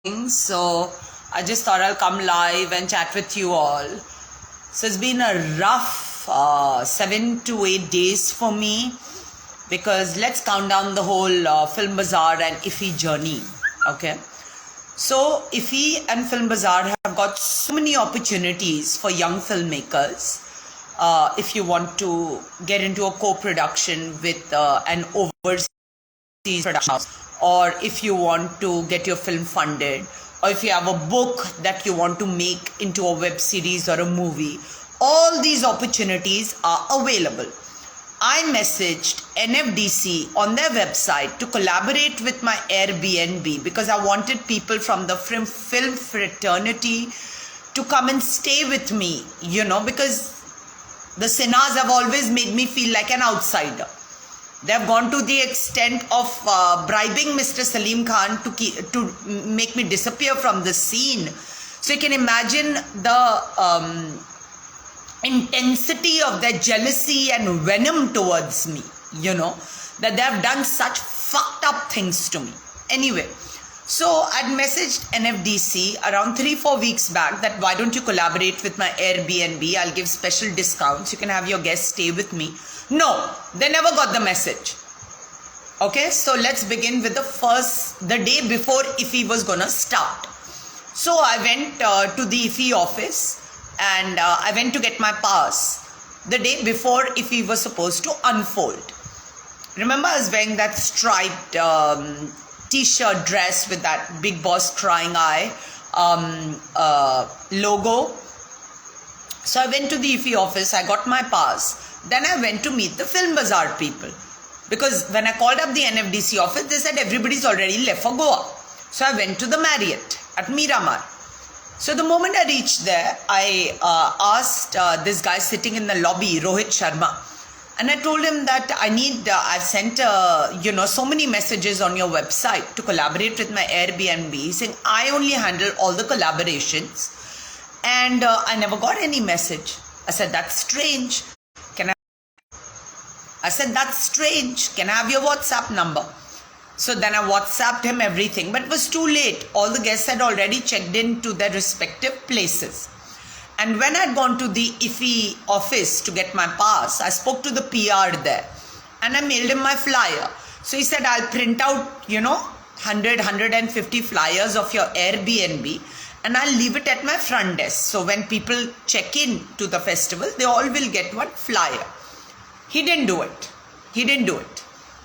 So I just thought I'll come live and chat with you all. So it's been a rough 7 to 8 days for me, because let's count down the whole Film Bazaar and IFFI journey. Okay, so IFFI and Film Bazaar have got so many opportunities for young filmmakers. If you want to get into a co-production with an overseas production house, or if you want to get your film funded, or if you have a book that you want to make into a web series or a movie, all these opportunities are available. I messaged NFDC on their website to collaborate with my Airbnb because I wanted people from the film fraternity to come and stay with me, because the cinemas have always made me feel like an outsider. They have gone to the extent of bribing Mr. Salim Khan to make me disappear from the scene. So you can imagine the intensity of their jealousy and venom towards me, that they have done such fucked up things to me. Anyway, so I'd messaged NFDC around 3-4 weeks back that why don't you collaborate with my Airbnb? I'll give special discounts. You can have your guests stay with me. No, they never got the message. Okay, so let's begin with the day before IFFI was gonna start. So I went to the IFFI office and I went to get my pass the day before IFFI was supposed to unfold. Remember, I was wearing that striped t-shirt dress with that Big Boss crying eye logo. So I went to the IFFI office, I got my pass. Then I went to meet the Film Bazaar people, because when I called up the NFDC office, they said everybody's already left for Goa. So I went to the Marriott at Miramar. So the moment I reached there, I asked this guy sitting in the lobby, Rohit Sharma, and I told him that I've sent so many messages on your website to collaborate with my Airbnb. He's saying I only handle all the collaborations and I never got any message. I said, that's strange. That's strange. Can I have your WhatsApp number? So then I WhatsApped him everything, but it was too late. All the guests had already checked in to their respective places. And when I'd gone to the IFFI office to get my pass, I spoke to the PR there and I mailed him my flyer. So he said, I'll print out, 150 flyers of your Airbnb and I'll leave it at my front desk. So when people check in to the festival, they all will get one flyer. He didn't do it.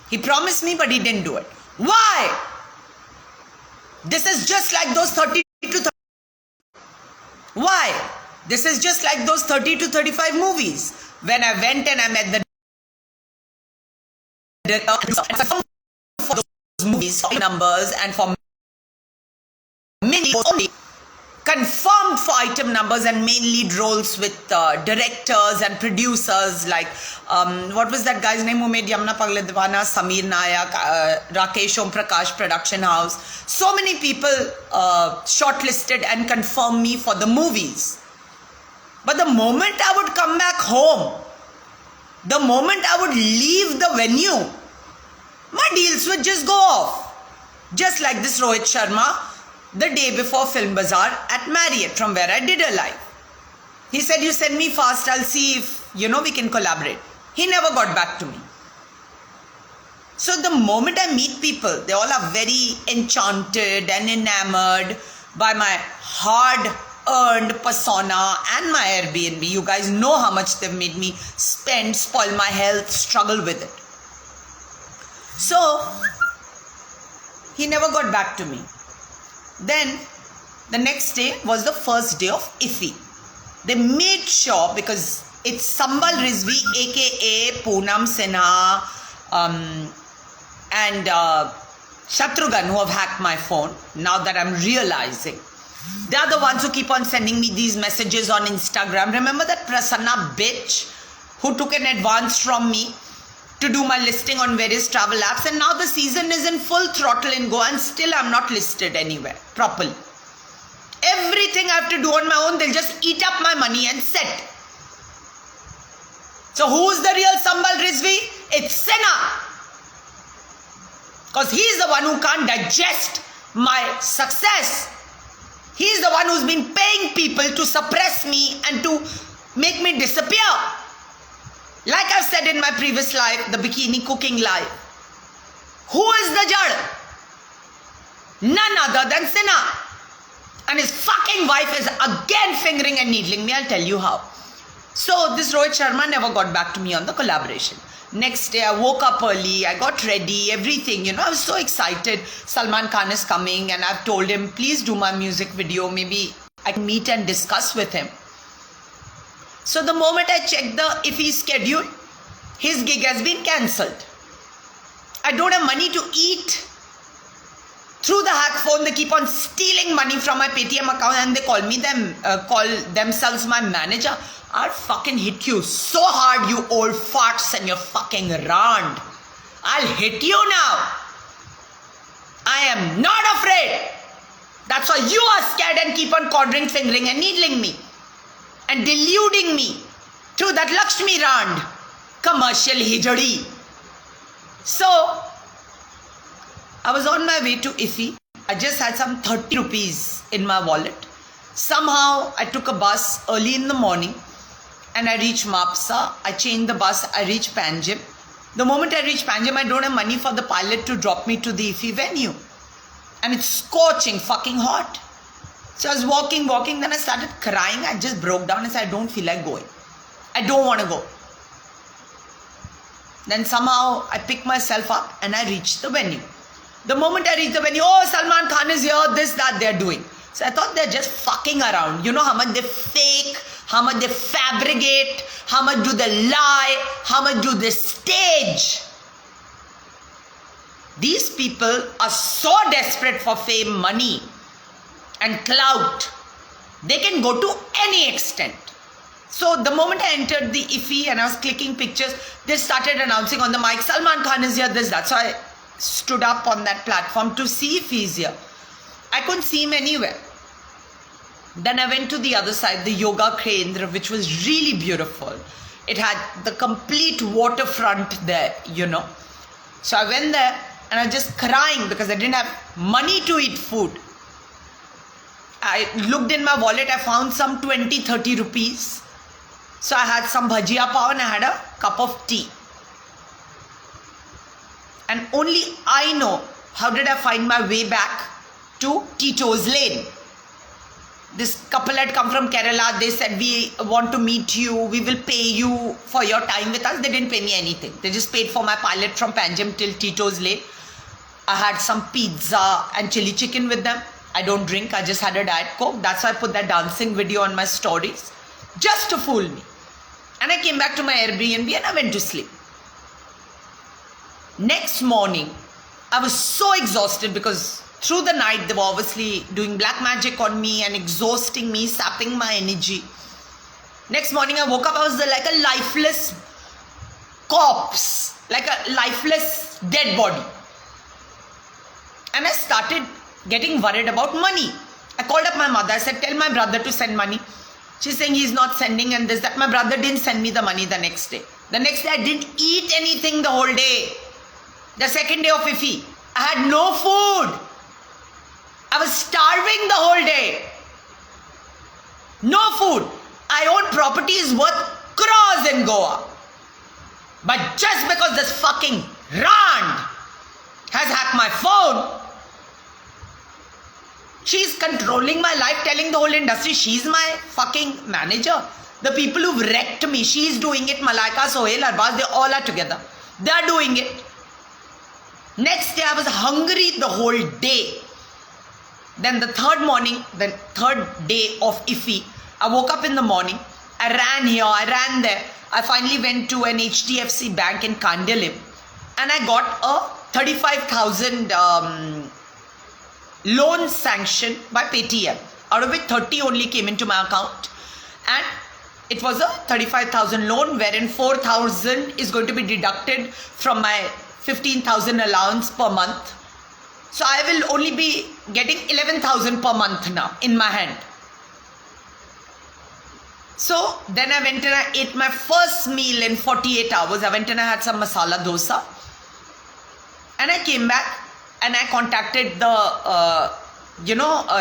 He promised me, but he didn't do it. Why? This is just like those 30 to 30. Why? This is just like those 30 to 35 movies. When I went and I met the director for those movies, numbers, and for many only confirmed for item numbers and main lead roles with directors and producers like what was that guy's name who made Yamuna Pagale Divana, Samir Nayak, Rakesh Om Prakash production house. So many people shortlisted and confirmed me for the movies. But the moment I would come back home, the moment I would leave the venue, my deals would just go off. Just like this Rohit Sharma, the day before Film Bazaar at Marriott, from where I did a live. He said, you send me fast, I'll see if, we can collaborate. He never got back to me. So the moment I meet people, they all are very enchanted and enamored by my hard-earned persona and my Airbnb. You guys know how much they've made me spend, spoil my health, struggle with it. So, he never got back to me. Then the next day was the first day of IFFI. They made sure, because it's Sambal Rizvi aka Poonam Sinha and Shatrughan who have hacked my phone, now that I'm realizing. They are the ones who keep on sending me these messages on Instagram. Remember that Prasanna bitch who took an advance from me to do my listing on various travel apps, and now the season is in full throttle in Goa and still I'm not listed anywhere properly. Everything I have to do on my own, they'll just eat up my money and set. So who's the real Sambal Rizvi? It's Sinha. Because he's the one who can't digest my success. He's the one who's been paying people to suppress me and to make me disappear. Like I've said in my previous live, the bikini cooking live. Who is the judge? None other than Sinha. And his fucking wife is again fingering and needling me. I'll tell you how. So this Rohit Sharma never got back to me on the collaboration. Next day I woke up early, I got ready, everything, I was so excited. Salman Khan is coming and I've told him, please do my music video. Maybe I can meet and discuss with him. So the moment I checked the IFFI schedule, his gig has been cancelled. I don't have money to eat. Through the hack phone, they keep on stealing money from my Paytm account and they call themselves my manager. I'll fucking hit you so hard, you old farts, and you're fucking round. I'll hit you now. I am not afraid. That's why you are scared and keep on cornering, fingering and needling me. And deluding me through that Lakshmi Rand commercial hijadi. So, I was on my way to IFFI. I just had some 30 rupees in my wallet. Somehow, I took a bus early in the morning and I reached Mapsa. I changed the bus. I reached Panjim. The moment I reached Panjim, I don't have money for the pilot to drop me to the IFFI venue. And it's scorching, fucking hot. So I was walking, then I started crying. I just broke down and said, I don't feel like going. I don't want to go. Then somehow I picked myself up and I reached the venue. The moment I reached the venue, oh, Salman Khan is here, this, that, they're doing. So I thought they're just fucking around. You know how much they fake, how much they fabricate, how much do they lie, how much do they stage. These people are so desperate for fame, money and clout. They can go to any extent. So the moment I entered the IFFI and I was clicking pictures, they started announcing on the mic, Salman Khan is here, this, that. So I stood up on that platform to see if he's here. I couldn't see him anywhere. Then I went to the other side, the Yoga Kendra, which was really beautiful. It had the complete waterfront there, So I went there and I was just crying because I didn't have money to eat food. I looked in my wallet, I found some 20-30 rupees. So I had some bhajia pav and I had a cup of tea. And only I know how did I find my way back to Tito's Lane. This couple had come from Kerala. They said, we want to meet you. We will pay you for your time with us. They didn't pay me anything. They just paid for my pilot from Panjim till Tito's Lane. I had some pizza and chili chicken with them. I don't drink. I just had a Diet Coke. That's why I put that dancing video on my stories. Just to fool me. And I came back to my Airbnb and I went to sleep. Next morning, I was so exhausted because through the night, they were obviously doing black magic on me and exhausting me, sapping my energy. Next morning, I woke up, I was like a lifeless corpse, like a lifeless dead body. And I started getting worried about money. I called up my mother. I said, tell my brother to send money. She's saying he's not sending and this, that. My brother didn't send me the money the next day. The next day, I didn't eat anything the whole day. The second day of IFFI, I had no food. I was starving the whole day. No food. I own properties worth crores in Goa. But just because this fucking Rand has hacked my phone, she's controlling my life, telling the whole industry she's my fucking manager. The people who've wrecked me, she's doing it. Malaika, Sohail, Arbaz, they all are together. They're doing it. Next day, I was hungry the whole day. Then the third day of IFFI, I woke up in the morning. I ran here, I ran there. I finally went to an HDFC bank in Kandalim. And I got a 35,000 loan sanction by Paytm. Out of which 30 only came into my account. And it was a 35,000 loan wherein 4,000 is going to be deducted from my 15,000 allowance per month. So I will only be getting 11,000 per month now in my hand. So then I went and I ate my first meal in 48 hours. I went and I had some masala dosa. And I came back and I contacted the,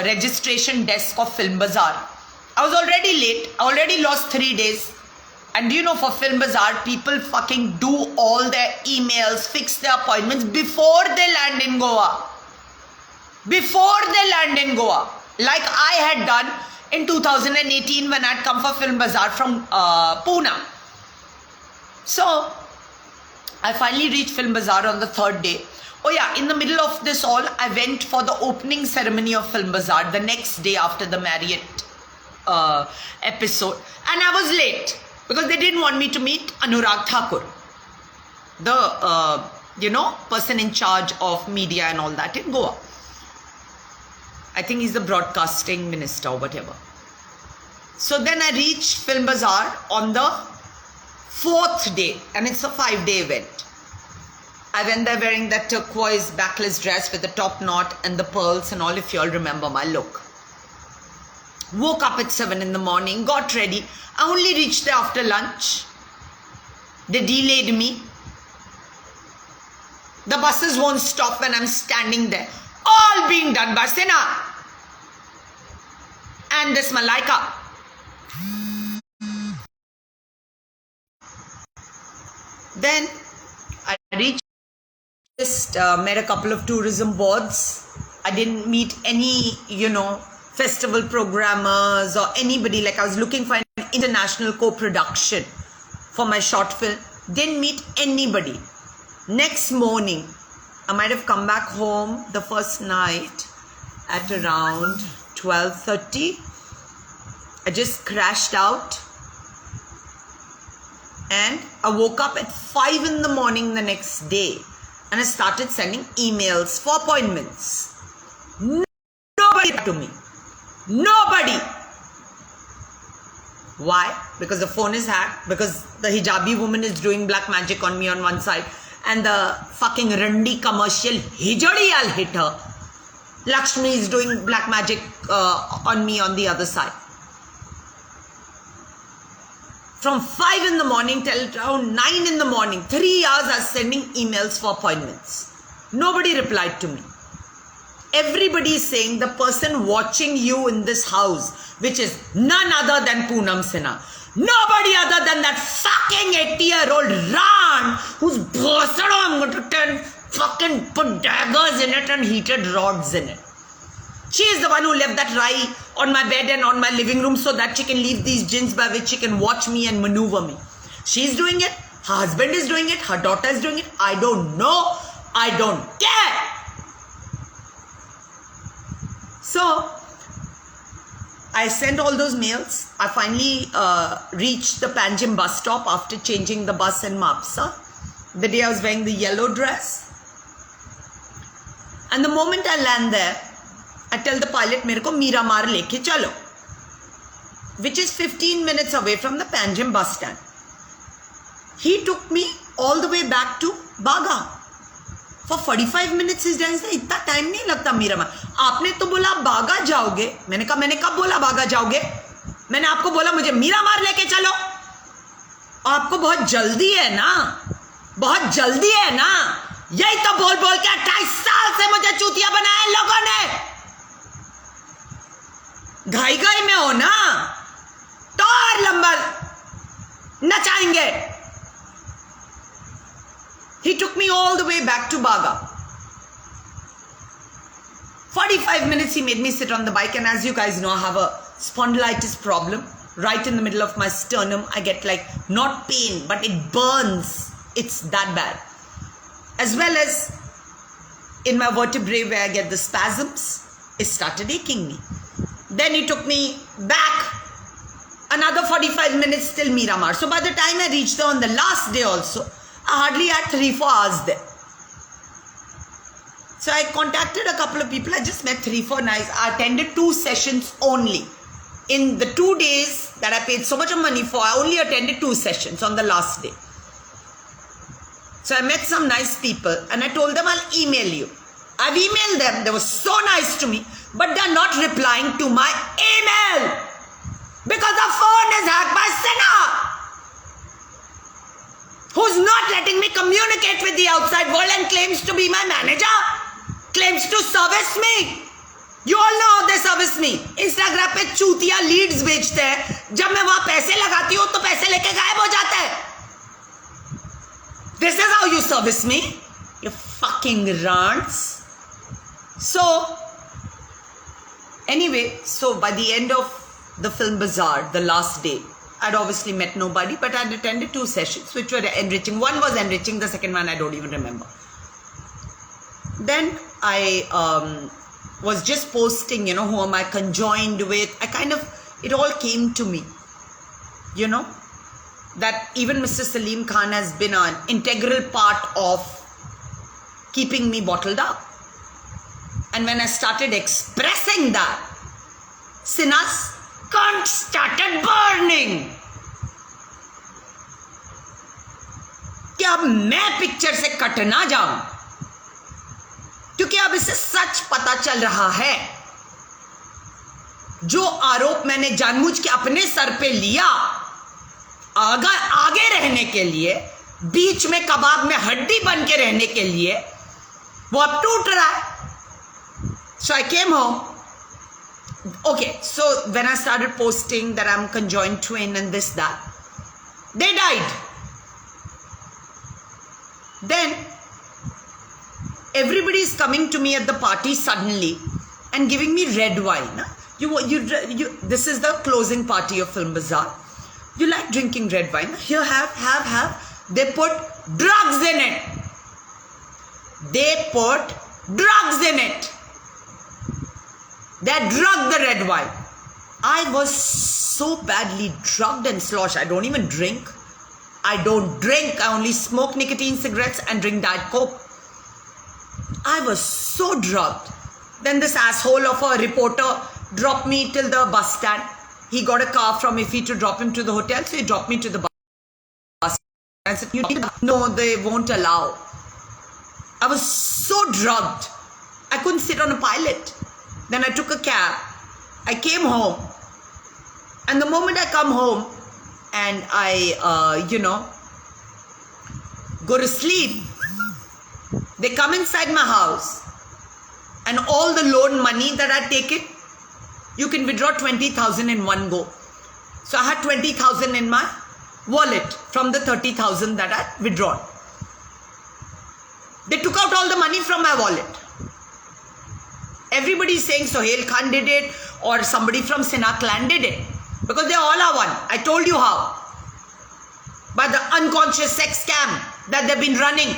registration desk of Film Bazaar. I was already late. I already lost 3 days. And do you know, for Film Bazaar, people fucking do all their emails, fix their appointments before they land in Goa. Before they land in Goa. Like I had done in 2018 when I'd come for Film Bazaar from Pune. So, I finally reached Film Bazaar on the 3rd day. Oh yeah, in the middle of this all, I went for the opening ceremony of Film Bazaar the next day after the Marriott episode. And I was late because they didn't want me to meet Anurag Thakur, the, person in charge of media and all that in Goa. I think he's the broadcasting minister or whatever. So then I reached Film Bazaar on the 4th day, and it's a 5-day event. I went there wearing that turquoise backless dress with the top knot and the pearls and all, if you all remember my look. Woke up at 7 in the morning, got ready. I only reached there after lunch. They delayed me. The buses won't stop when I'm standing there. All being done by Sinha and this Malaika. Then I reached, just met a couple of tourism boards. I didn't meet any, festival programmers or anybody. Like I was looking for an international co-production for my short film. Didn't meet anybody. Next morning, I might have come back home the first night at around 12:30. I just crashed out. And I woke up at 5 in the morning the next day. And I started sending emails for appointments. Nobody to me. Nobody. Why? Because the phone is hacked. Because the hijabi woman is doing black magic on me on one side. And the fucking Randi commercial hijadi, I'll hit her. Lakshmi is doing black magic on me on the other side. From 5 in the morning till around 9 in the morning, 3 hours I was sending emails for appointments. Nobody replied to me. Everybody is saying the person watching you in this house, which is none other than Poonam Sinha, nobody other than that fucking 80-year-old Ran who's boasted, I'm going to fucking put daggers in it and heated rods in it. She is the one who left that rye on my bed and on my living room so that she can leave these jinns by which she can watch me and maneuver me. She's doing it. Her husband is doing it. Her daughter is doing it. I don't know. I don't care. So, I sent all those mails. I finally reached the Panjim bus stop after changing the bus in Mapsa. The day I was wearing the yellow dress. And the moment I land there, I tell the pilot, मेरे को मीरामार लेके चलो, which is 15 minutes away from the Panjim bus stand. He took me all the way back to Baga. For 45 minutes he's doing this. इतना time नहीं लगता मीरामार. आपने तो बोला बागा जाओगे. मैंने कब बोला बागा जाओगे? मैंने आपको बोला मुझे मीरामार लेके चलो. आपको बहुत जल्दी है ना? बहुत जल्दी है ना? यही तो बोल बोल के 28 साल से मुझे चूतिया बनाया लोगों ने. घाई घाई में हो ना तो और लंबा नचाएंगे. He took me all the way back to Baga. 45 minutes he made me sit on the bike, and as you guys know, I have a spondylitis problem right in the middle of my sternum. I get like not pain, but it burns. It's that bad. As well as in my vertebrae where I get the spasms, it started aching me. Then he took me back another 45 minutes till Miramar. So by the time I reached there on the last day also, I hardly had 3-4 hours there. So I contacted a couple of people. I just met 3-4 nights. I attended 2 sessions only. In the 2 days that I paid so much of money for, I only attended 2 sessions on the last day. So I met some nice people and I told them I'll email you. I've emailed them. They were so nice to me, but they're not replying to my email because the phone is hacked by Sinha, who's not letting me communicate with the outside world and claims to be my manager. claims to service me. You all know how they service me. Instagram पे चूतिया leads बेचते हैं. जब मैं वहां पैसे लगाती हूं तो पैसे लेके गायब हो जाते हैं. This is how you service me. You fucking rants. So anyway, so by the end of the film bazaar, the last day, I'd obviously met nobody, but I'd attended 2 sessions which were enriching. One was enriching, the second one I don't even remember. Then I was just posting, who am I conjoined with. It all came to me, that even Mr. Salim Khan has been an integral part of keeping me bottled up. And when I started expressing that, Sinha's cunt started burning. कि अब मैं picture से cut ना जाऊं, क्योंकि अब इसे सच पता चल रहा है. जो आरोप मैंने जानबूझ के अपने सर पे लिया आगे रहने के लिए, बीच में कबाब में हड्डी बन के रहने के लिए, वो अब टूट रहा है. So I came home. Okay, so when I started posting that I'm conjoined twin and this, that, they died. Then everybody is coming to me at the party suddenly and giving me red wine. This is the closing party of Film Bazaar. You like drinking red wine? Here, have. They put drugs in it. They put drugs in it. They drugged the red wine. I was so badly drugged and sloshed. I don't even drink. I only smoke nicotine cigarettes and drink Diet Coke. I was so drugged. Then this asshole of a reporter dropped me till the bus stand. He got a car from Iffy to drop him to the hotel. So he dropped me to the bus. I said, no, they won't allow. I was so drugged. I couldn't sit on a pilot. Then I took a cab. I came home. And the moment I come home and I, go to sleep, they come inside my house and all the loan money that I take it, you can withdraw 20,000 in one go. So I had 20,000 in my wallet from the 30,000 that I withdrawn. They took out all the money from my wallet. Everybody is saying Sohail Khan did it or somebody from Sinha clan did it. Because they all are one. I told you how. By the unconscious sex scam that they've been running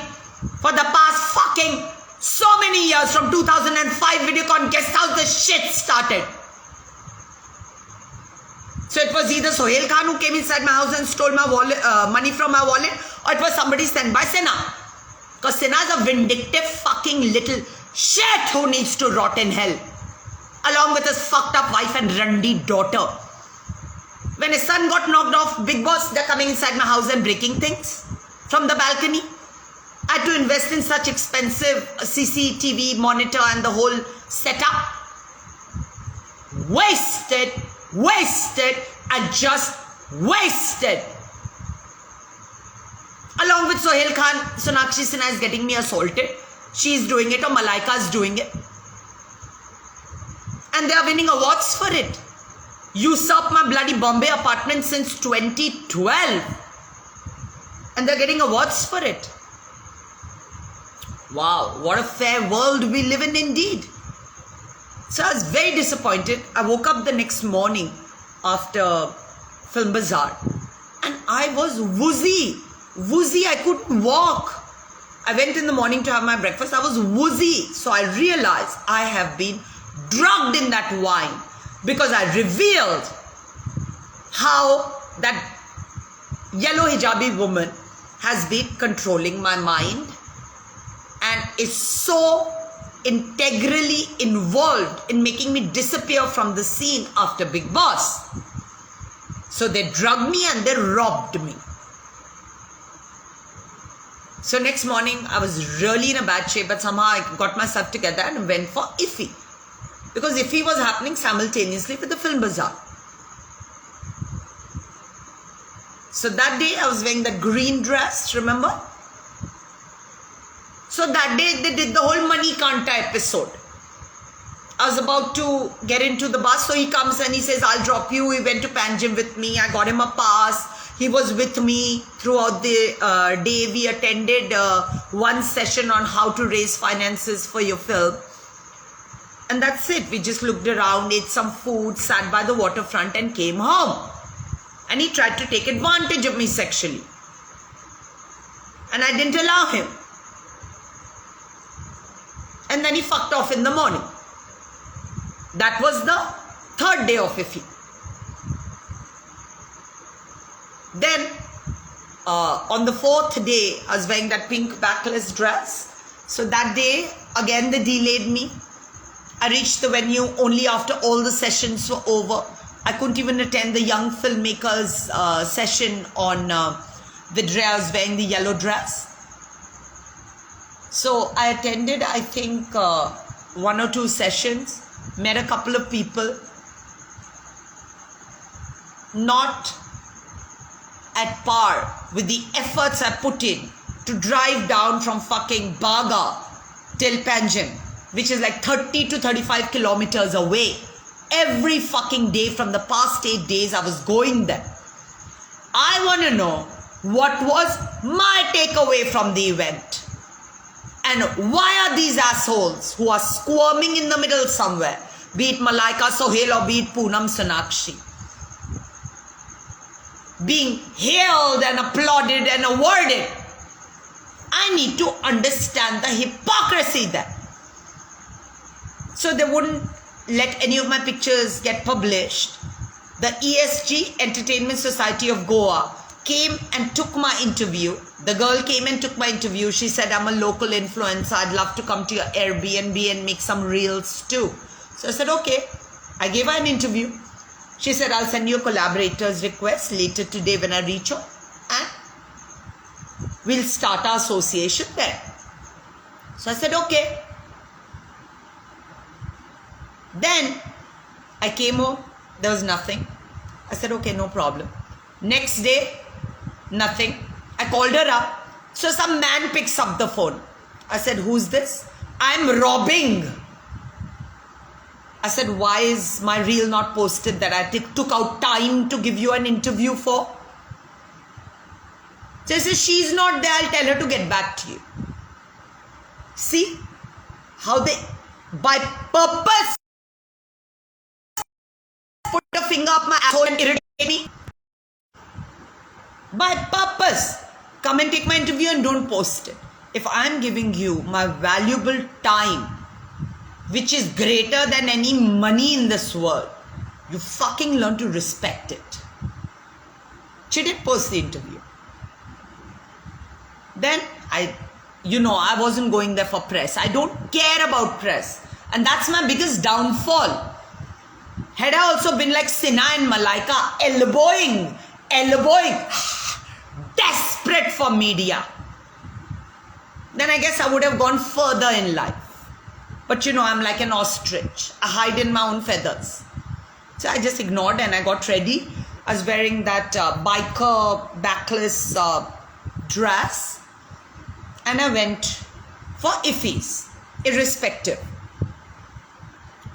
for the past fucking so many years. From 2005 Videocon guest house, the shit started. So it was either Sohail Khan who came inside my house and stole my wallet, money from my wallet, or it was somebody sent by Sinha. Because Sinha is a vindictive fucking little shit who needs to rot in hell. Along with his fucked up wife and randy daughter. When his son got knocked off Big Boss, they're coming inside my house and breaking things from the balcony. I had to invest in such expensive CCTV monitor and the whole setup. Wasted, and just wasted. Along with Sohail Khan, Sonakshi Sinha is getting me assaulted. She's doing it or Malaika is doing it. And they are winning awards for it. Usurped my bloody Bombay apartment since 2012. And they're getting awards for it. Wow, what a fair world we live in indeed. So I was very disappointed. I woke up the next morning after Film Bazaar and I was woozy. I couldn't walk. I went in the morning to have my breakfast. I was woozy. So I realized I have been drugged in that wine because I revealed how that yellow hijabi woman has been controlling my mind and is so integrally involved in making me disappear from the scene after Big Boss. So they drugged me and they robbed me. So next morning I was really in a bad shape, but somehow I got myself together and went for Iffy. Because Iffy was happening simultaneously with the Film Bazaar. So that day I was wearing that green dress, remember? So that day they did the whole Money Kanta episode. I was about to get into the bus, so he comes and he says, I'll drop you. He went to Panjim with me. I got him a pass. He was with me throughout the day. We attended one session on how to raise finances for your film. And that's it. We just looked around, ate some food, sat by the waterfront and came home. And he tried to take advantage of me sexually. And I didn't allow him. And then he fucked off in the morning. That was the third day of Iffy. Then, on the fourth day, I was wearing that pink backless dress. So that day, again, they delayed me. I reached the venue only after all the sessions were over. I couldn't even attend the young filmmakers session on the day I was wearing the yellow dress. So I attended, I think, one or two sessions. Met a couple of people, not at par with the efforts I put in to drive down from fucking Baga till Panjim, which is like 30 to 35 kilometers away. Every fucking day from the past 8 days I was going there. I want to know what was my takeaway from the event. And why are these assholes who are squirming in the middle somewhere, be it Malaika Sohail or be it Poonam Sonakshi, being hailed and applauded and awarded? I need to understand the hypocrisy there. So they wouldn't let any of my pictures get published. The ESG, Entertainment Society of Goa, came and took my interview. The girl came and took my interview. She said, I'm a local influencer. I'd love to come to your Airbnb and make some reels too. So I said, okay. I gave her an interview. She said, I'll send you a collaborator's request later today when I reach home. And we'll start our association there. So I said, okay. Then I came home. There was nothing. I said, okay, no problem. Next day, nothing. I called her up. So some man picks up the phone. I said, who's this? I'm robbing. I said, why is my reel not posted that I took out time to give you an interview for? So I said, she's not there. I'll tell her to get back to you. See how they, by purpose, put a finger up my asshole and irritate me? By purpose, come and take my interview and don't post it. If I'm giving you my valuable time, which is greater than any money in this world, you fucking learn to respect it. She did post the interview. Then I wasn't going there for press. I don't care about press. And that's my biggest downfall. Had I also been like Sinha and Malaika, elbowing, desperate for media, then I guess I would have gone further in life. But I'm like an ostrich. I hide in my own feathers. So I just ignored and I got ready. I was wearing that biker backless dress. And I went for Iffies, irrespective.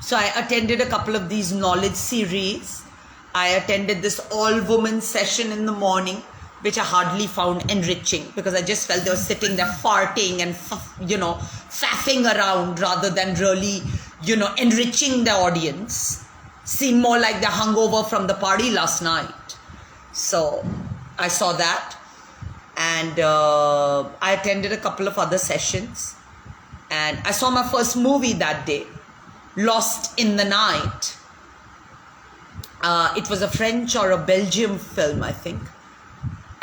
So I attended a couple of these knowledge series. I attended this all-woman session in the morning, which I hardly found enriching because I just felt they were sitting there farting and, faffing around rather than really, enriching the audience. Seemed more like they're hungover from the party last night. So I saw that. And I attended a couple of other sessions. And I saw my first movie that day, Lost in the Night. It was a French or a Belgium film, I think.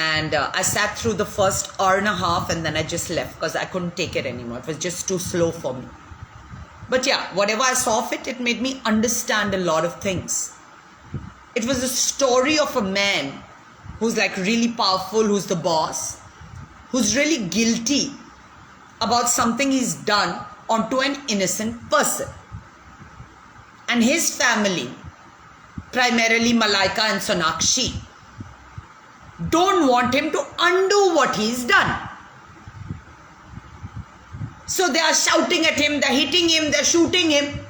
And I sat through the first hour and a half and then I just left because I couldn't take it anymore. It was just too slow for me. But yeah, whatever I saw of it, it made me understand a lot of things. It was a story of a man who's like really powerful, who's the boss, who's really guilty about something he's done onto an innocent person. And his family, primarily Malaika and Sonakshi, don't want him to undo what he's done. So they are shouting at him, they're hitting him, they're shooting him.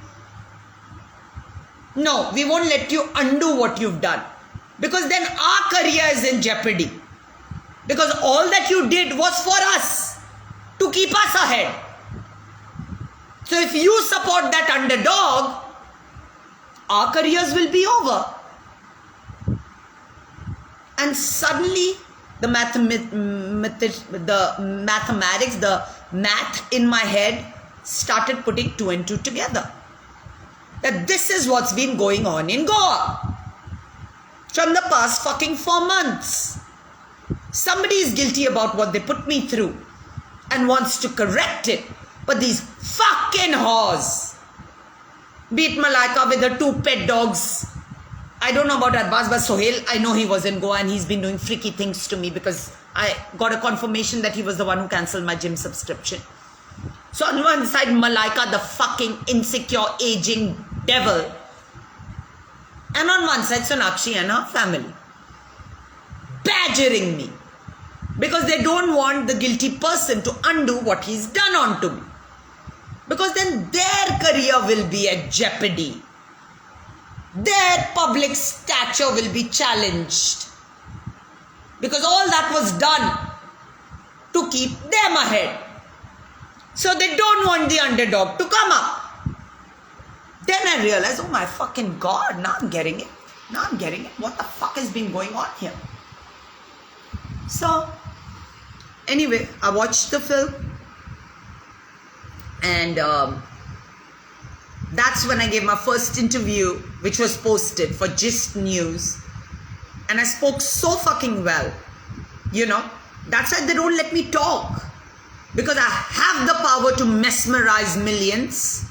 No, we won't let you undo what you've done. Because then our career is in jeopardy. Because all that you did was for us, to keep us ahead. So if you support that underdog, our careers will be over. And suddenly the mathematics, the math in my head started putting 2 and 2 together. That this is what's been going on in Goa from the past fucking 4 months. Somebody is guilty about what they put me through and wants to correct it. But these fucking whores, be it Malaika with the 2 pet dogs. I don't know about Arbaz, but Sohail, I know he was in Goa and he's been doing freaky things to me because I got a confirmation that he was the one who cancelled my gym subscription. So on one side, Malaika, the fucking insecure, aging devil. And on one side, Sonakshi and her family. Badgering me. Because they don't want the guilty person to undo what he's done onto me. Because then their career will be at jeopardy. Their public stature will be challenged. Because all that was done to keep them ahead. So they don't want the underdog to come up. Then I realized, oh my fucking God, now I'm getting it. Now I'm getting it. What the fuck has been going on here? So, anyway, I watched the film. And that's when I gave my first interview, which was posted for Gist News. And I spoke so fucking well. You know, that's why they don't let me talk. Because I have the power to mesmerize millions.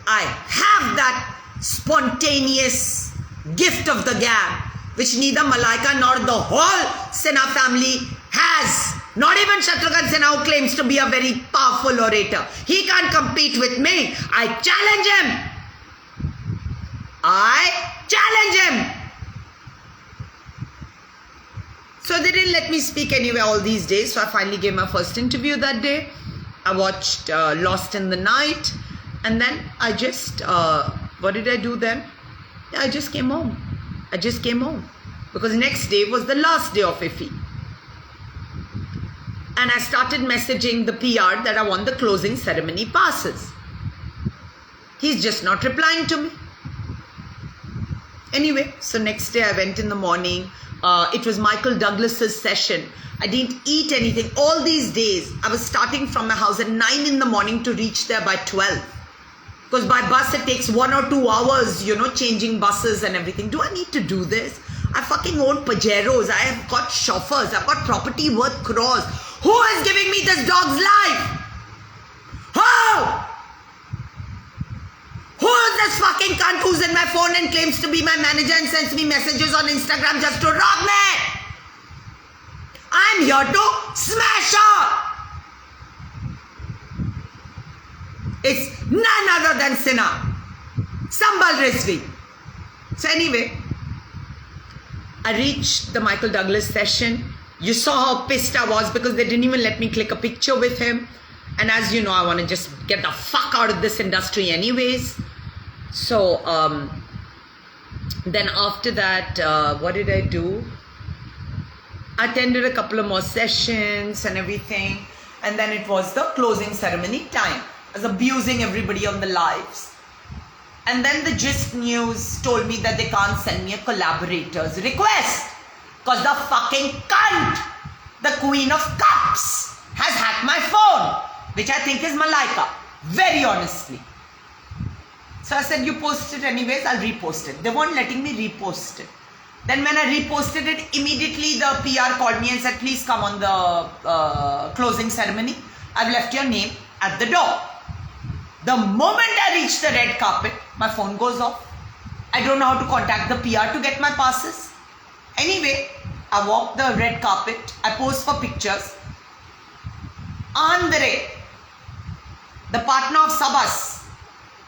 I have that spontaneous gift of the gab, which neither Malaika nor the whole Sinha family has. Not even Shatrughan Sinha, who claims to be a very powerful orator. He can't compete with me. I challenge him. I challenge him. So they didn't let me speak anyway all these days. So I finally gave my first interview that day. I watched Lost in the Night. And then I just, what did I do then? Yeah, I just came home. I just came home. Because next day was the last day of IFFI. And I started messaging the PR that I want the closing ceremony passes. He's just not replying to me. Anyway, so next day I went in the morning. It was Michael Douglas's session. I didn't eat anything. All these days, I was starting from my house at 9 in the morning to reach there by 12. Because by bus, it takes 1 or 2 hours, you know, changing buses and everything. Do I need to do this? I fucking own Pajeros. I have got chauffeurs. I've got property worth crores. Who is giving me this dog's life? Who? Who is this fucking cunt who's in my phone and claims to be my manager and sends me messages on Instagram just to rob me? I'm here to smash her. It's none other than Sinha. Sambal Rizvi. So anyway, I reached the Michael Douglas session. You saw how pissed I was because they didn't even let me click a picture with him. And as you know, I want to just get the fuck out of this industry anyways. So, then after that, what did I do? I attended a couple of more sessions and everything. And then it was the closing ceremony time. I was abusing everybody on the lives. And then the Gist News told me that they can't send me a collaborator's request. Because the fucking cunt, the Queen of Cups, has hacked my phone. Which I think is Malaika. Very honestly. So I said, you post it anyways, I'll repost it. They weren't letting me repost it. Then when I reposted it, immediately the PR called me and said, please come on the closing ceremony. I've left your name at the door. The moment I reach the red carpet, my phone goes off. I don't know how to contact the PR to get my passes. Anyway, I walk the red carpet. I pose for pictures. Andre, the partner of Sabas,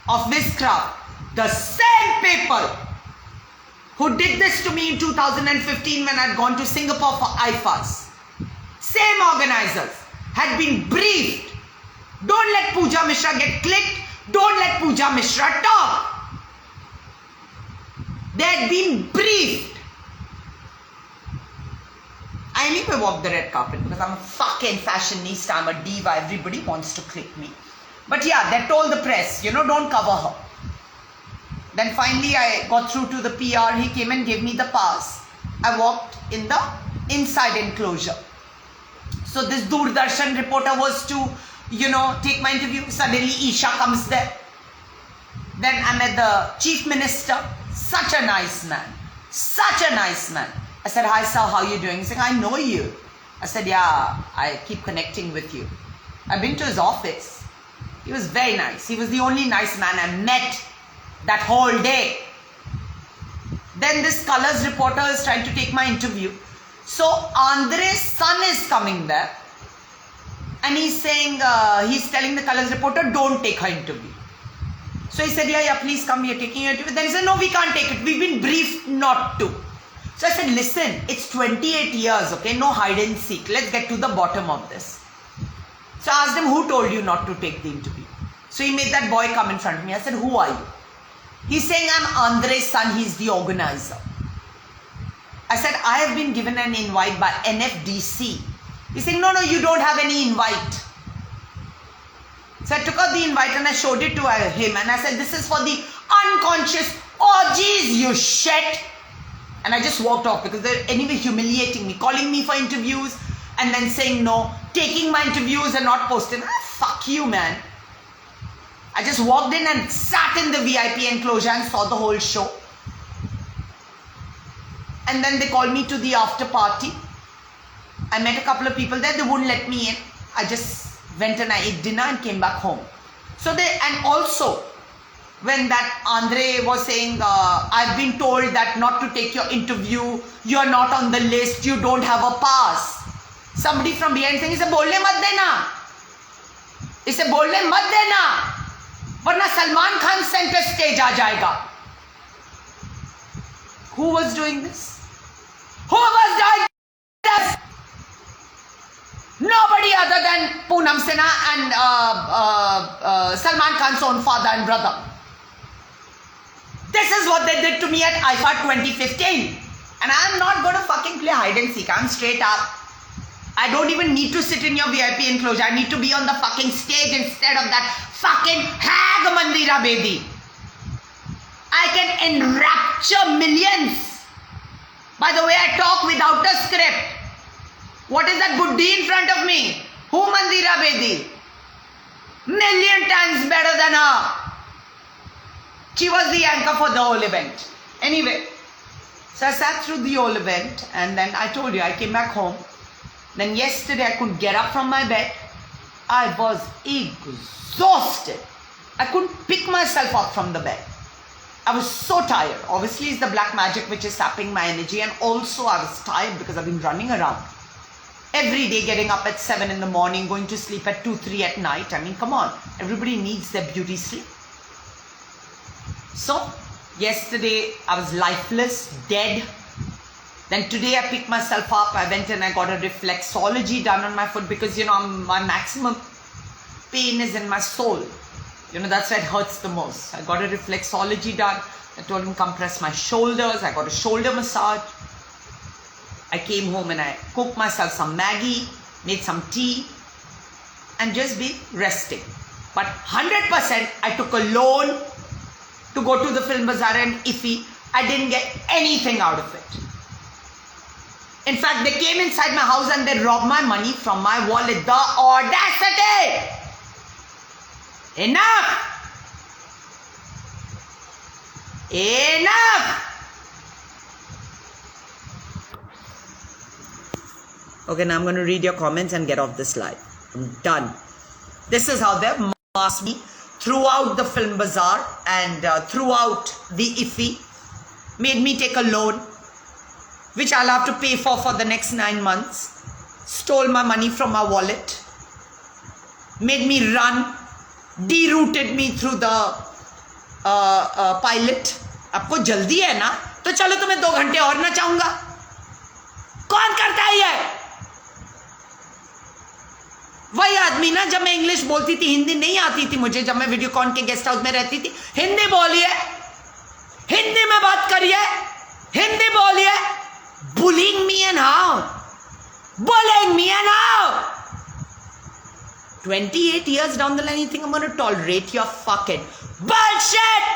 of Viscra, the same people who did this to me in 2015 when I'd gone to Singapore for IFAs, same organizers, had been briefed Don't let Pooja Mishra get clicked. Don't let Pooja Mishra talk. They had been briefed. I anyway walk the red carpet because I'm a fucking fashionista. I'm a diva. Everybody wants to click me. But yeah, they told the press, don't cover her. Then finally I got through to the PR. He came and gave me the pass. I walked in the inside enclosure. So this Doordarshan reporter was to, take my interview. Suddenly Isha comes there. Then I met the chief minister. Such a nice man. Such a nice man. I said, hi sir, how are you doing? He's saying, I know you. I said, yeah, I keep connecting with you. I've been to his office. He was very nice. He was the only nice man I met that whole day. Then this colors reporter is trying to take my interview. So Andre's son is coming there. And he's saying, he's telling the colors reporter, don't take her interview. So he said, yeah, please come, we are taking your interview. Then he said, no, we can't take it. We've been briefed not to. So I said, listen, it's 28 years, okay? No hide and seek. Let's get to the bottom of this. So I asked him, who told you not to take the interview? So he made that boy come in front of me. I said, who are you? He's saying, I'm Andre's son. He's the organizer. I said, I have been given an invite by NFDC. He's saying, no, you don't have any invite. So I took out the invite and I showed it to him. And I said, this is for the unconscious orgies, you shit. And I just walked off because they're anyway humiliating me, calling me for interviews and then saying no, taking my interviews and not posting. Fuck you, man. I just walked in and sat in the VIP enclosure and saw the whole show. And then they called me to the after party. I met a couple of people there. They wouldn't let me in. I just went and I ate dinner and came back home. And also, when that Andre was saying, I've been told that not to take your interview, you're not on the list, you don't have a pass. Somebody from behind saying, इसे बोलने मत देना, इसे बोलने मत देना, वरना Salman Khan centre stage आ जाएगा. Who was doing this? Who was doing this? Nobody other than Poonam Sinha and Salman Khan's own father and brother. This is what they did to me at IFA 2015. And I'm not going to fucking play hide and seek. I'm straight up. I don't even need to sit in your VIP enclosure. I need to be on the fucking stage instead of that fucking hag Mandira baby. I can enrapture millions by the way I talk without a script. What is that buddhi in front of me? Who Mandira Bedi? Million times better than her. She was the anchor for the whole event. Anyway, so I sat through the whole event and then I told you I came back home. Then yesterday I couldn't get up from my bed. I was exhausted. I couldn't pick myself up from the bed. I was so tired. Obviously it's the black magic which is sapping my energy, and also I was tired because I've been running around. Every day getting up at 7 in the morning, going to sleep at 2, 3 at night. I mean, come on. Everybody needs their beauty sleep. So, yesterday I was lifeless, dead. Then today I picked myself up. I went and I got a reflexology done on my foot because, my maximum pain is in my sole. That's where it hurts the most. I got a reflexology done. I told him compress my shoulders. I got a shoulder massage. I came home and I cooked myself some Maggi, made some tea, and just be resting. But 100% I took a loan to go to the Film Bazaar and Iffy. I didn't get anything out of it. In fact, they came inside my house and they robbed my money from my wallet. The audacity! Enough! Enough! Okay, now I'm going to read your comments and get off this live. I'm done. This is how they masked me throughout the Film Bazaar and throughout the Iffy. Made me take a loan, which I'll have to pay for the next 9 months. Stole my money from my wallet. Made me run. Derouted me through the pilot. आपको जल्दी है ना? तो चलो तुम्हें 2 घंटे और ना चाहूंगा. कौन करता है ये? वही आदमी ना, जब मैं इंग्लिश बोलती थी, हिंदी नहीं आती थी मुझे, जब मैं वीडियोकॉन के गेस्ट हाउस में रहती थी, हिंदी बोलिए, हिंदी में बात करिए, हिंदी बोलिए, bullying me and how, bullying me and how? 28 years down the line, you think I'm going to tolerate your fucking bullshit?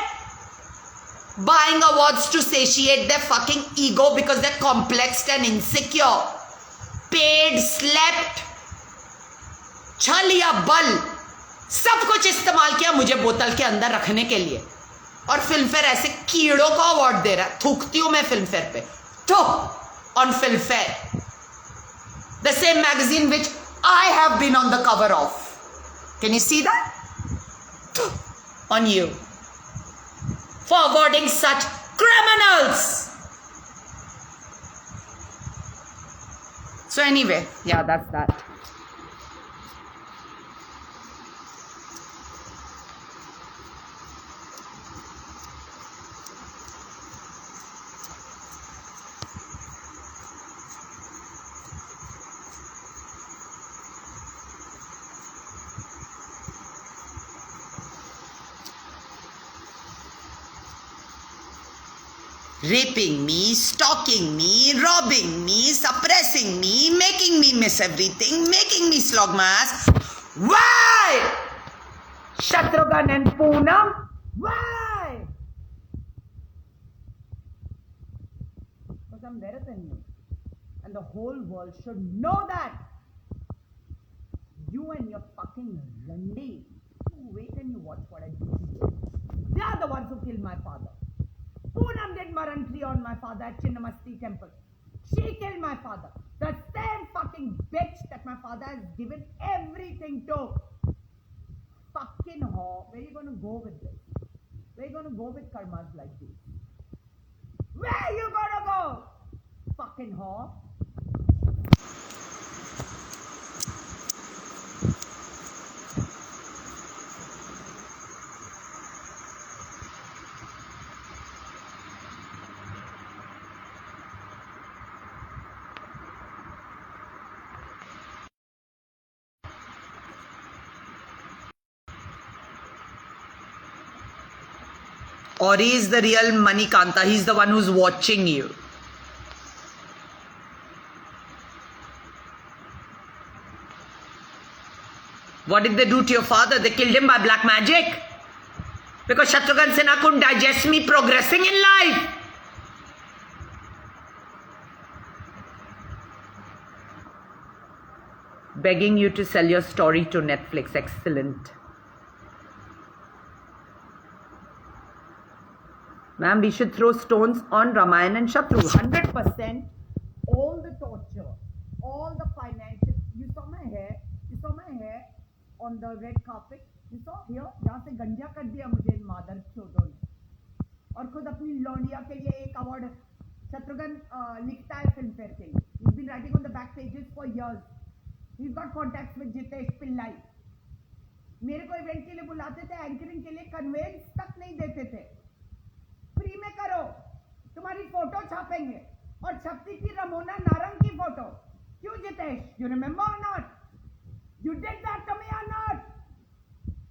Buying awards to satiate their fucking ego because they're complexed and insecure. Paid, slept, छल या बल, सब कुछ इस्तेमाल किया मुझे बोतल के अंदर रखने के लिए, और फिल्म फेयर ऐसे कीड़ों को अवार्ड दे रहा है। थूकती हूं मैं फिल्म फेयर पे, थूक on film fair, the same magazine which I have been on the cover of. Can you see that? On you for awarding such criminals. So anyway, yeah, that's that. Raping me, stalking me, robbing me, suppressing me, making me miss everything, making me slog my ass. Why? Shatrughan and Poonam? Why? Because I'm better than you. And the whole world should know that. You and your fucking Randi. Wait and you watch what I do. They are the ones who killed my father. Poonam did Marantri on my father at Chinnamasti temple. She killed my father. The same fucking bitch that my father has given everything to. Fucking whore. Where are you going to go with this? Where are you going to go with karmas like this? Where are you going to go? Fucking whore. Or he is the real Manikanta. He's the one who's watching you. What did they do to your father? They killed him by black magic. Because Shatrughan Sinha couldn't digest me progressing in life. Begging you to sell your story to Netflix. Excellent. Ma'am, we should throw stones on Ramayan and Shatru. 100%. All the torture, all the financial. You saw my hair? You saw my hair on the red carpet? You saw here? यहाँ से गंजा कर दिया मुझे इन मादर चोदों ने. और खुद अपनी लौंडिया के लिए एक अवार्ड शत्रुघ्न लिखता है फिल्म फेयर के लिए. He's been writing on the back pages for years. He's got contacts with Jitesh Pillai. मेरे को इवेंट के लिए बुलाते थे, एंकरिंग के लिए, कन्वेंस तक नहीं देते थे. फ्री में करो, तुम्हारी फोटो छापेंगे, और छपती थी रमोना नारंग की फोटो. क्यों Jitesh? You remember or not? You did that to me or not?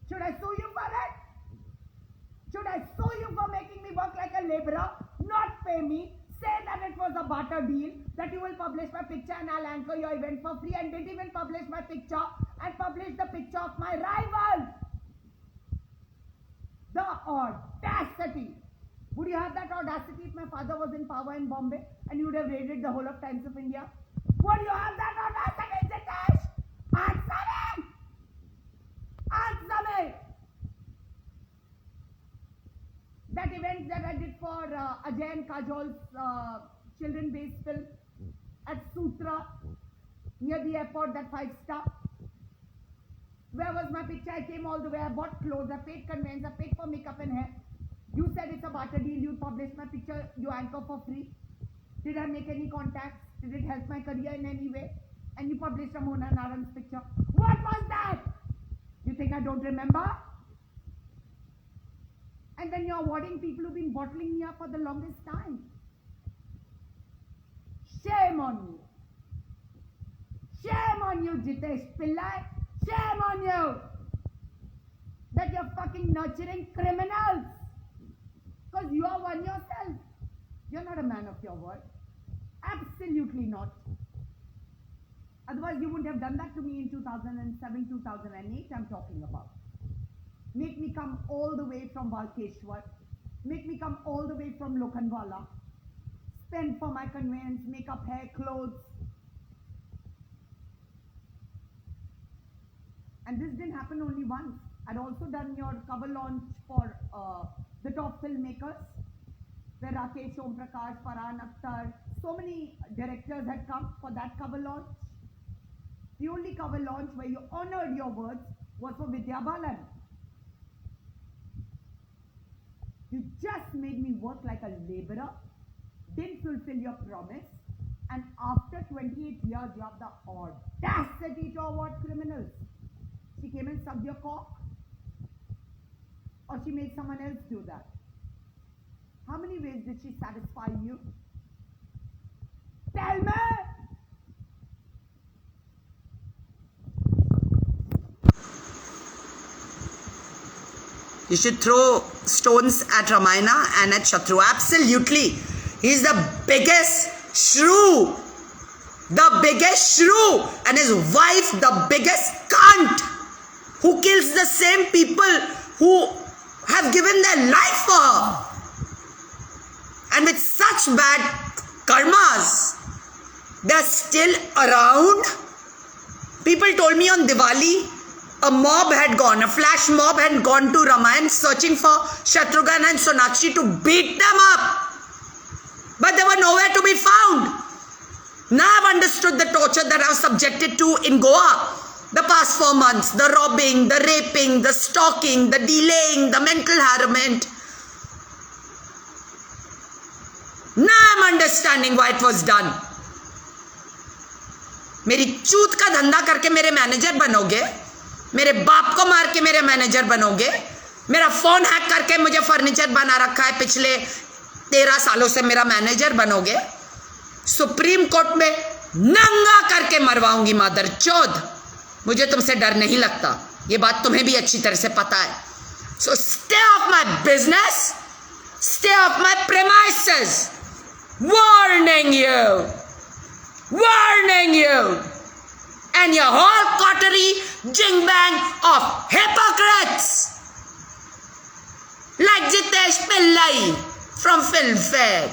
Should I sue you for it? Should I sue you for making me work like a laborer, not pay me, say that it was a barter deal, that you will publish my picture and I'll anchor your event for free, and didn't even publish my picture and publish the picture of my rival? The audacity! Would you have that audacity if my father was in power in Bombay and you would have raided the whole of Times of India? Would you have that audacity, Jitesh? Answer me! Answer me! That event that I did for Ajay and Kajol's children-based film at Sutra near the airport, that 5-star. Where was my picture? I came all the way. I bought clothes. I paid conveyance. I paid for makeup and hair. You said it's a barter deal. You published my picture. You anchor for free. Did I make any contacts? Did it help my career in any way? And you published Ramona Narang's picture. What was that? You think I don't remember? And then you're awarding people who've been bottling me up for the longest time. Shame on you. Shame on you, Jitesh Pillai. Shame on you that you're fucking nurturing criminals. Because you are one yourself. You're not a man of your word. Absolutely not. Otherwise, you wouldn't have done that to me in 2007, 2008, I'm talking about. Make me come all the way from Valkeshwar. Make me come all the way from Lokhandwala. Spend for my conveyance, makeup, hair, clothes. And this didn't happen only once. I'd also done your cover launch for the top filmmakers, where Rakesh, Om Prakash, Farhan Akhtar, so many directors had come for that cover launch. The only cover launch where you honored your words was for Vidya Balan. You just made me work like a laborer, didn't fulfill your promise, and after 28 years, you have the audacity to award criminals. She came and sucked your cock? Or she made someone else do that? How many ways did she satisfy you? Tell me! You should throw stones at Ramayana and at Shatru. Absolutely. He's the biggest shrew. The biggest shrew. And his wife, the biggest cunt. Who kills the same people who have given their life for her. And with such bad karmas, they're still around. People told me on Diwali, a mob had gone, a flash mob had gone to Ramayana searching for Shatrughan and Sonakshi to beat them up. But they were nowhere to be found. Now I've understood the torture that I was subjected to in Goa the past 4 months. The robbing, the raping, the stalking, the delaying, the mental harassment. Now I'm understanding why it was done. मेरी चूत का धंधा करके मेरे manager बनोगे, मेरे बाप को मार के मेरे मैनेजर बनोगे, मेरा फोन हैक करके मुझे फर्नीचर बना रखा है पिछले 13 सालों से मेरा मैनेजर बनोगे, सुप्रीम कोर्ट में नंगा करके मरवाऊंगी मदर चोद. मुझे तुमसे डर नहीं लगता, ये बात तुम्हें भी अच्छी तरह से पता है. So stay off my business, stay off my premises. Warning you, warning you, and your whole coterie jing-bang of hypocrites like Jitesh Pillai from Filmfare.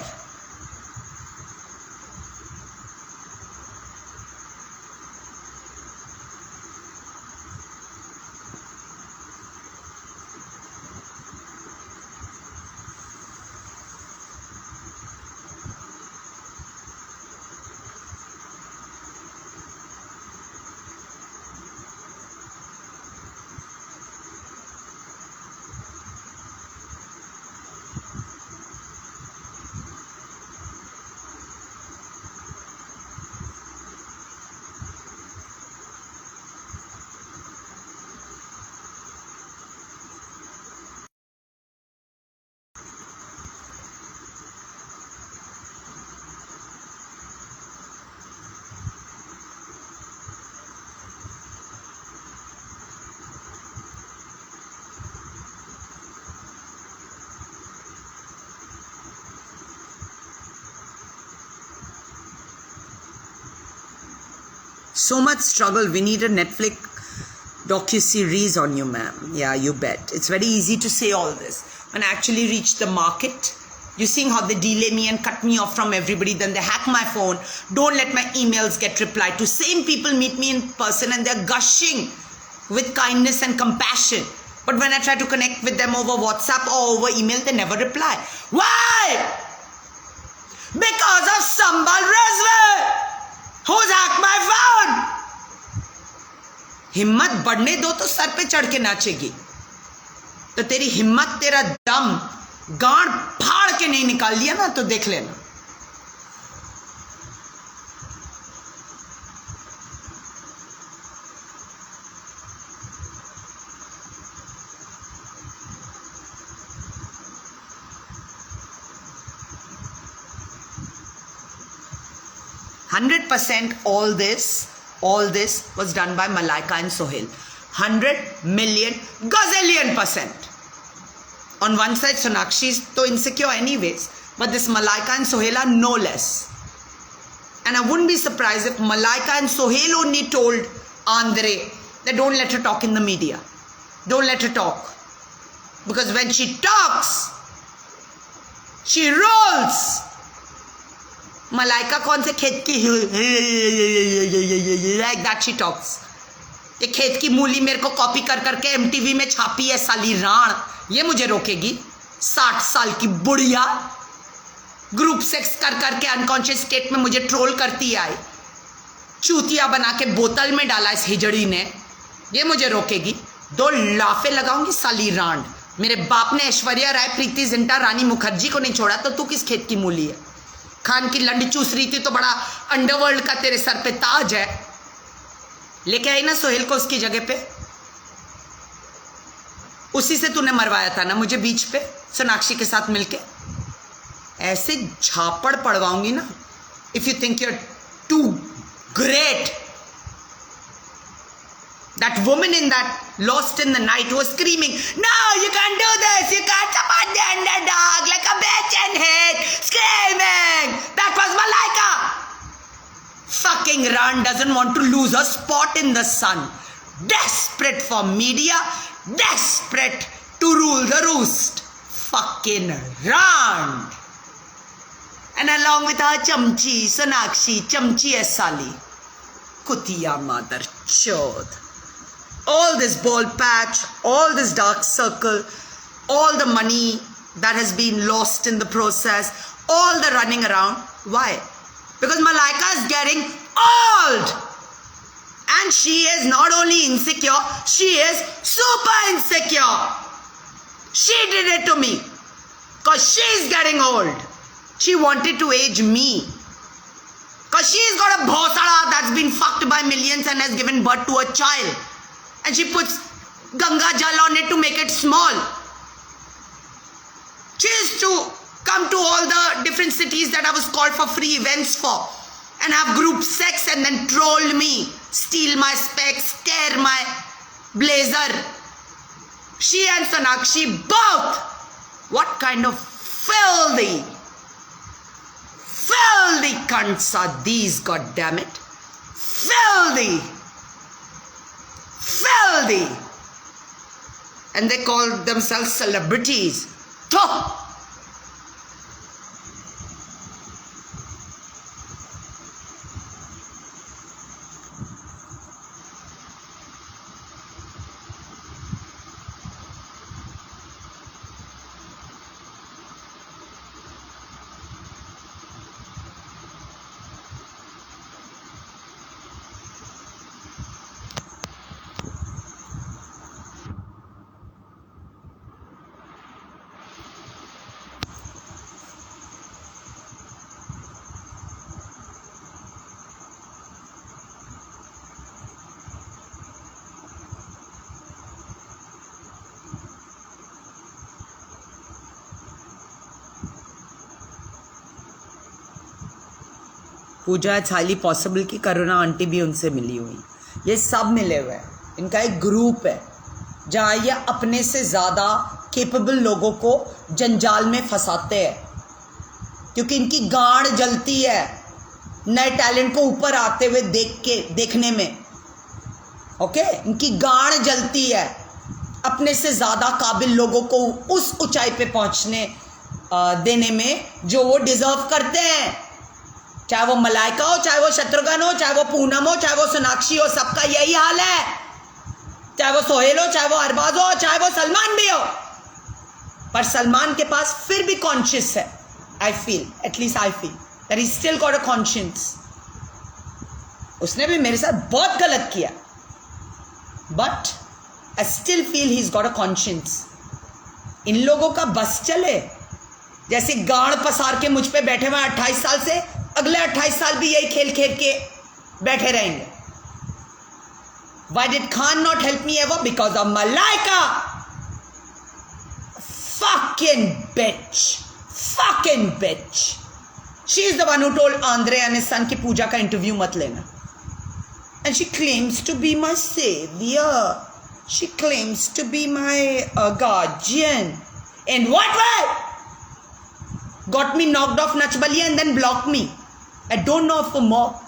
So much struggle. We need a Netflix docu-series on you, ma'am. Yeah, you bet. It's very easy to say all this. When I actually reach the market, you're seeing how they delay me and cut me off from everybody. Then they hack my phone. Don't let my emails get replied to. Same people meet me in person and they're gushing with kindness and compassion. But when I try to connect with them over WhatsApp or over email, they never reply. Why? Because of Sambal Razwar. Who's hacked my phone? हिम्मत बढ़ने दो तो sir पे चढ़ के नाचेगी. तो तेरी हिम्मत, तेरा दम गांड फाड़ के नहीं निकाल लिया ना तो देख लेना. %, all this was done by Malaika and Sohail. 100 million gazillion%. On one side, Sonakshi is so insecure anyways, but this Malaika and Sohail are no less. And I wouldn't be surprised if Malaika and Sohail only told Andre that don't let her talk in the media. Don't let her talk. Because when she talks, she rolls. Malaika kaun se khet ki like that she talks. ये खेत की मूली मेरे को copy कर करके MTV में छापी है साली राण, ये मुझे रोकेगी? 60 साल की बुढ़िया ग्रुप सेक्स कर करके अनकॉन्शियस स्टेट में मुझे ट्रोल करती आई, चूतिया बना के बोतल में डाला इस हिजड़ी ने, ये मुझे रोकेगी? 2 लाफे लगाऊंगी साली रांड। मेरे बाप ने ऐश्वर्या राय, प्रीति जिंटा, रानी मुखर्जी को नहीं छोड़ा तो तू किस खेत की मूली है? खान की लंड चूस रही थी तो बड़ा अंडरवर्ल्ड का तेरे सर पे ताज है, लेके आई ना सोहेल को उसकी जगह पे। उसी से तूने मरवाया था ना मुझे बीच पे सोनाक्षी के साथ मिलके। ऐसे झापड़ पड़वाऊंगी ना, if you think you are too great. That woman in that Lost in the Night was screaming, "No, you can't do this. You can't support the underdog like a bitch and hate," screaming. That was Malaika. Fucking Ran doesn't want to lose a spot in the sun. Desperate for media, desperate to rule the roost. Fucking Ran. And along with her Chamchi, Sonakshi, Chamchi Sali. Kutiya mother chod. All this ball patch, all this dark circle, all the money that has been lost in the process, all the running around. Why? Because Malaika is getting old. And she is not only insecure, she is super insecure. She did it to me. Because she is getting old. She wanted to age me. Because she's got a bhosada that's been fucked by millions and has given birth to a child. And she puts Ganga Jal on it to make it small. She used to come to all the different cities that I was called for free events for and have group sex and then troll me, steal my specs, tear my blazer. She and Sonakshi both. What kind of filthy cunts are these, goddammit? Filthy. And they call themselves celebrities. Tuh! Pooja, it's highly possible कि Karuna aunty भी उनसे मिली हुई। ये सब मिले हुए हैं, इनका एक ग्रुप है जहाँ ये अपने से ज़्यादा केपेबल लोगों को जंजाल में फंसाते हैं, क्योंकि इनकी गांड जलती है नए टैलेंट को ऊपर आते हुए देखने में। ओके, इनकी गांड जलती है अपने से ज़्यादा काबिल लोगों को उस ऊंचाई पे पहुंचने देने में जो वो डिजर्व करते हैं। चाहे वो मलाइका हो, चाहे वो शत्रुघ्न हो, चाहे वो पूनम हो, चाहे वो सोनाक्षी हो, सबका यही हाल है। चाहे वो सोहेल हो, चाहे वो अरबाज हो, चाहे वो सलमान भी हो। पर सलमान के पास फिर भी कॉन्शियस है। I feel, at least I feel that he still got a conscience. उसने भी मेरे साथ बहुत गलत किया, but I still feel he is got a conscience. इन लोगों का बस चले, जैसे गाड़ पसार के मुझ पे बैठे हुए 28 साल से, अगले 28 साल भी यही खेल खेल के बैठे रहेंगे। Why did Khan not help me ever? Because of Malaika. Fucking bitch. Fucking bitch. She is the one who told Andre and his son कि पूजा का इंटरव्यू मत लेना. And she claims to be my savior. She claims to be my guardian. In what way? Got me knocked off Nachbali and then blocked me. I don't know if a more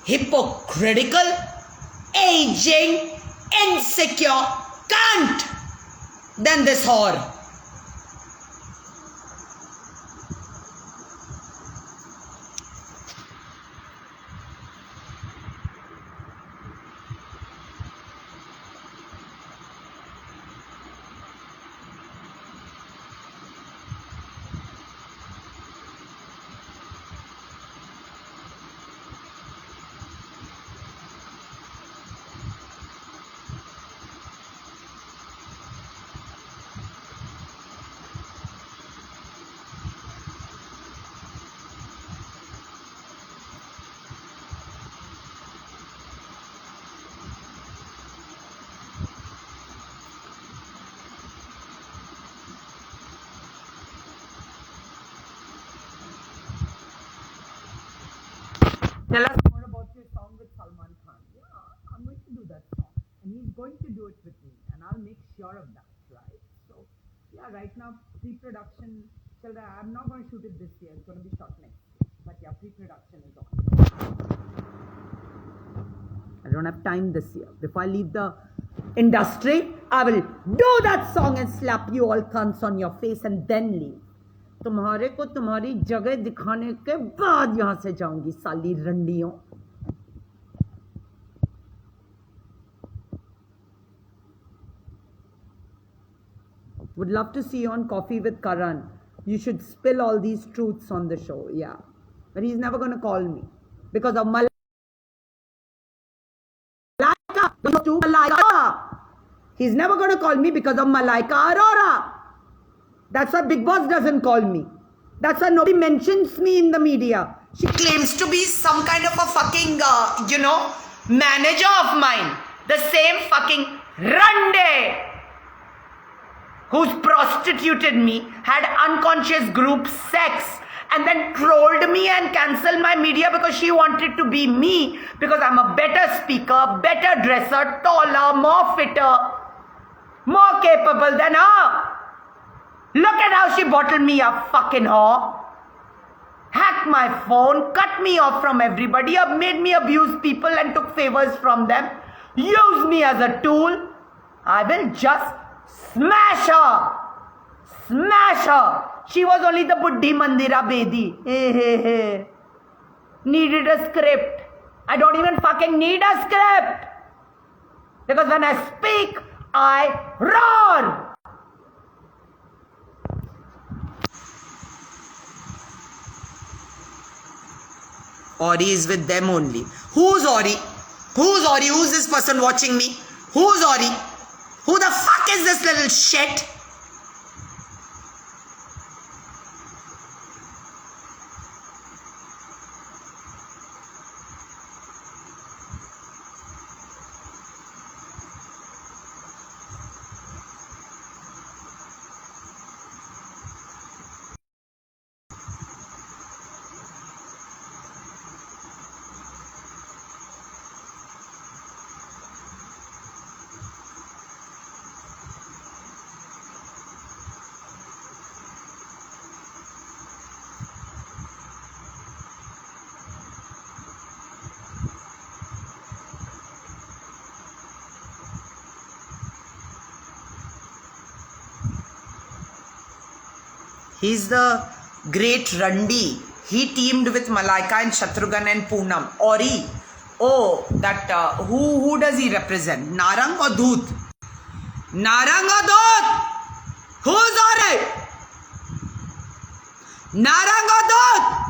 hypocritical, aging, insecure cunt than this whore. Tell us more about your song with Salman Khan. Yeah, I'm going to do that song. And he's going to do it with me. And I'll make sure of that, right? So, yeah, right now, pre-production, I'm not going to shoot it this year. It's going to be shot next year. But yeah, pre-production is on. I don't have time this year. Before I leave the industry, I will do that song and slap you all cunts on your face and then leave. तुम्हारे को तुम्हारी जगह दिखाने के बाद यहां से जाऊंगी साली रंडियों. Would love to see you on Coffee with Karan. You should spill all these truths on the show. Yeah, but he's never going to call me because of Malaika. He's never going to call me because of Malaika Arora. That's why Big Boss doesn't call me. That's why nobody mentions me in the media. She claims to be some kind of a fucking, manager of mine. The same fucking Rande who's prostituted me, had unconscious group sex, and then trolled me and cancelled my media because she wanted to be me, because I'm a better speaker, better dresser, taller, more fitter, more capable than her. Look at how she bottled me up, fucking whore. Hacked my phone, cut me off from everybody, made me abuse people and took favors from them, used me as a tool. I will just smash her. Smash her. She was only the Buddhi Mandira Bedi. Needed a script. I don't even fucking need a script. Because when I speak, I roar. Ori is with them only. Who's Ori? Who's Ori? Who's this person watching me? Who's Ori? Who the fuck is this little shit? He's the great Randi. He teamed with Malaika and Shatrughan and Poonam. Ori. Oh, that, who does he represent? Narang or Doot? Narang or Doot? Who's Ori? Narang or Doot?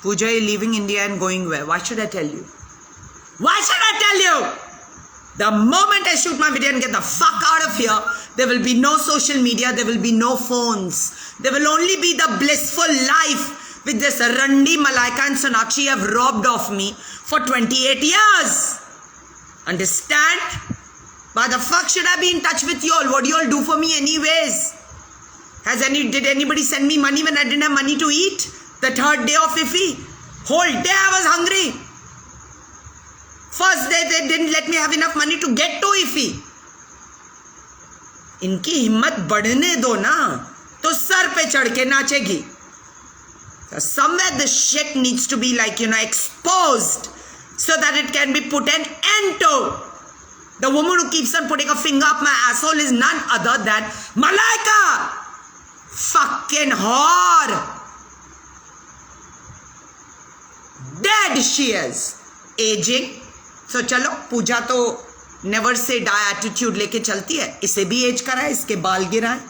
Pooja, you're leaving India and going where? Why should I tell you? Why should I tell you? The moment I shoot my video and get the fuck out of here, there will be no social media, there will be no phones. There will only be the blissful life with this Randi, Malaika and Sonakshi have robbed of me for 28 years. Understand? Why the fuck should I be in touch with you all? What do you all do for me anyways? Did anybody send me money when I didn't have money to eat? The third day of Iffy. Whole day I was hungry. First day they didn't let me have enough money to get to Iffy. इनकी हिम्मत बढ़ने दो ना तो sir पे चढ़ के नाचेगी. Somewhere this shit needs to be exposed so that it can be put an end to. The woman who keeps on putting a finger up my asshole is none other than Malaika. Fucking whore. Dead she is. Aging. So चलो पूजा तो never say die attitude लेके चलती है. इसे भी as करा है, इसके बाल गिरा है.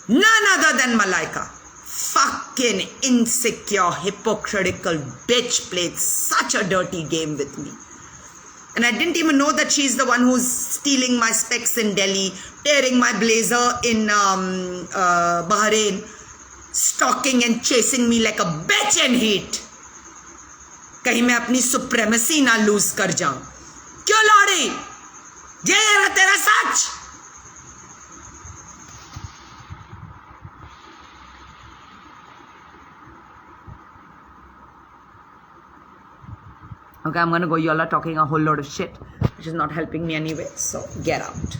None other than Malaika. Fucking insecure, hypocritical bitch played such a dirty game with me. And I didn't even know that she's the one who's stealing my specs in Delhi, tearing my blazer in Bahrain, stalking and chasing me like a bitch in heat. कहीं मैं अपनी supremacy ना loose कर जाऊं. क्यों लौड़ी? ये है तेरा सच. Okay, I'm gonna go. Y'all are talking a whole lot of shit, which is not helping me anyway. So get out.